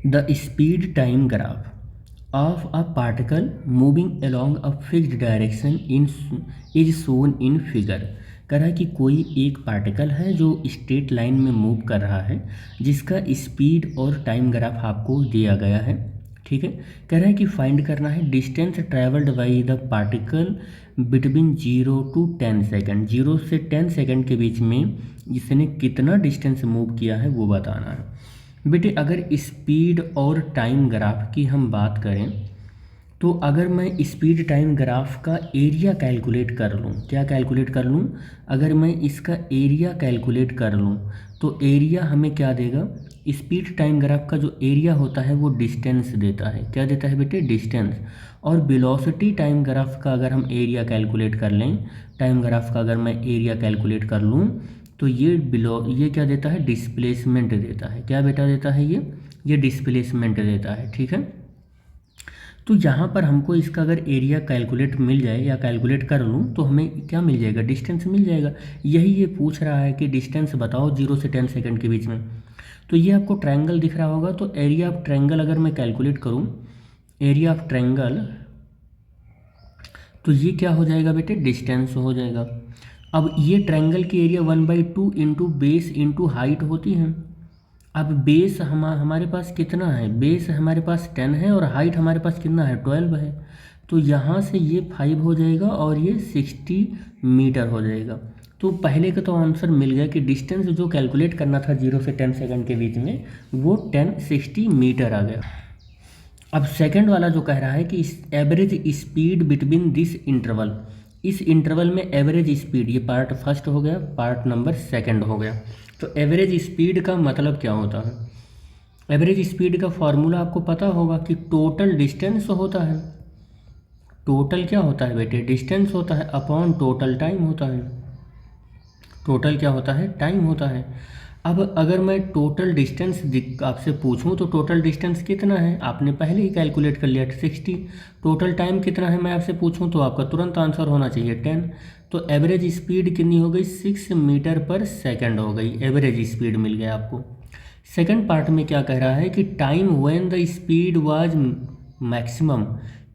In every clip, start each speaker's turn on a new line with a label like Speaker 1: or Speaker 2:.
Speaker 1: The speed time graph of a particle moving along a fixed direction is shown in figure। कह रहा है कि कोई एक पार्टिकल है जो स्ट्रेट लाइन में मूव कर रहा है, जिसका स्पीड और टाइम ग्राफ आपको दिया गया है। ठीक है, कह रहा है कि फाइंड करना है distance travelled by the particle between 0 to 10 second. 0 से 10 सेकेंड के बीच में इसने कितना डिस्टेंस मूव किया है वो बताना है। बेटे अगर स्पीड और टाइम ग्राफ की हम बात करें तो अगर मैं स्पीड टाइम ग्राफ का एरिया कैलकुलेट कर लूँ, क्या कैलकुलेट कर लूँ, अगर मैं इसका एरिया कैलकुलेट कर लूँ तो एरिया हमें क्या देगा, स्पीड टाइम ग्राफ का जो एरिया होता है वो डिस्टेंस देता है। क्या देता है बेटे, डिस्टेंस। और वेलोसिटी टाइम ग्राफ का अगर हम एरिया कैलकुलेट कर लें, टाइम ग्राफ का अगर मैं एरिया कैलकुलेट कर लूँ तो ये क्या देता है, डिस्प्लेसमेंट देता है। क्या बेटा देता है, ये डिस्प्लेसमेंट देता है। ठीक है, तो यहाँ पर हमको इसका अगर एरिया कैलकुलेट मिल जाए या कैलकुलेट कर लूँ तो हमें क्या मिल जाएगा, डिस्टेंस मिल जाएगा। यही ये पूछ रहा है कि डिस्टेंस बताओ 0 से 10 सेकेंड के बीच में। तो ये आपको ट्रायंगल दिख रहा होगा, तो एरिया ऑफ ट्रायंगल अगर मैं कैलकुलेट करूँ, एरिया ऑफ ट्रायंगल, तो ये क्या हो जाएगा बेटे, डिस्टेंस हो जाएगा। अब ये ट्रायंगल की area 1/2 into base into height होती है। अब बेस हमारे पास कितना है, बेस हमारे पास 10 है और हाइट हमारे पास कितना है, 12 है। तो यहाँ से ये 5 हो जाएगा और ये 60 मीटर हो जाएगा। तो पहले का तो आंसर मिल गया कि डिस्टेंस जो कैलकुलेट करना था 0 से 10 सेकंड के बीच में वो 60 मीटर आ गया। अब सेकंड वाला जो कह रहा है कि average speed between this interval, इस इंटरवल में एवरेज स्पीड, ये पार्ट फर्स्ट हो गया, पार्ट नंबर सेकंड हो गया। तो एवरेज स्पीड का मतलब क्या होता है, एवरेज स्पीड का फॉर्मूला आपको पता होगा कि टोटल डिस्टेंस होता है, टोटल क्या होता है बेटे, डिस्टेंस होता है अपॉन टोटल टाइम होता है। टोटल क्या होता है, टाइम होता है। अब अगर मैं टोटल डिस्टेंस आपसे पूछूं तो टोटल डिस्टेंस कितना है, आपने पहले ही कैलकुलेट कर लिया 60। टोटल टाइम कितना है मैं आपसे पूछूं तो आपका तुरंत आंसर होना चाहिए 10। तो एवरेज स्पीड कितनी हो गई, 6 मीटर पर सेकंड हो गई, एवरेज स्पीड मिल गया आपको। सेकंड पार्ट में क्या कह रहा है कि time when the speed was maximum,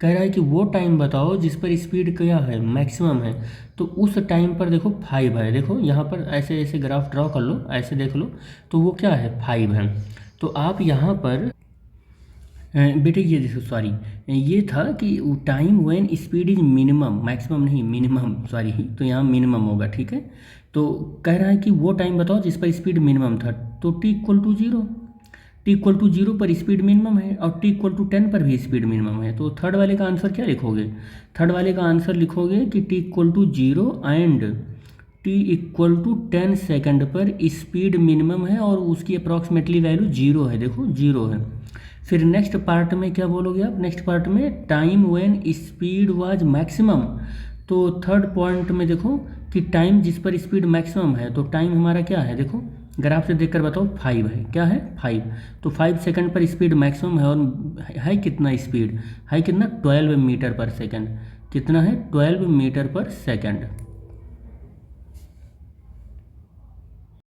Speaker 1: कह रहा है कि वो टाइम बताओ जिस पर स्पीड क्या है, मैक्सिमम है। तो उस टाइम पर देखो 5 है, देखो यहाँ पर ऐसे ऐसे ग्राफ ड्रॉ कर लो, ऐसे देख लो, तो वो क्या है, 5 है। तो आप यहाँ पर बेटे ये देखो, सॉरी ये था कि time when speed is minimum, maximum नहीं मिनिमम, सॉरी, तो यहाँ मिनिमम होगा। ठीक है, तो कह रहा है कि वो टाइम बताओ जिस पर स्पीड मिनिमम था, तो t=0, t=0 पर स्पीड मिनिमम है और t=10 पर भी स्पीड मिनिमम है। तो थर्ड वाले का आंसर क्या लिखोगे, थर्ड वाले का आंसर लिखोगे कि t=0 एंड t=10 सेकंड पर स्पीड मिनिमम है और उसकी अप्रॉक्सीमेटली वैल्यू 0 है, देखो 0 है। फिर नेक्स्ट पार्ट में क्या बोलोगे आप, नेक्स्ट पार्ट में time when speed was maximum. तो थर्ड पॉइंट में देखो कि टाइम जिस पर स्पीड मैक्सिमम है, तो टाइम हमारा क्या है, देखो ग्राफ से देखकर बताओ, 5 है, क्या है 5। तो 5 सेकंड पर स्पीड मैक्सिमम है और है कितना स्पीड, है कितना 12 मीटर पर सेकंड, कितना है 12 मीटर पर सेकंड।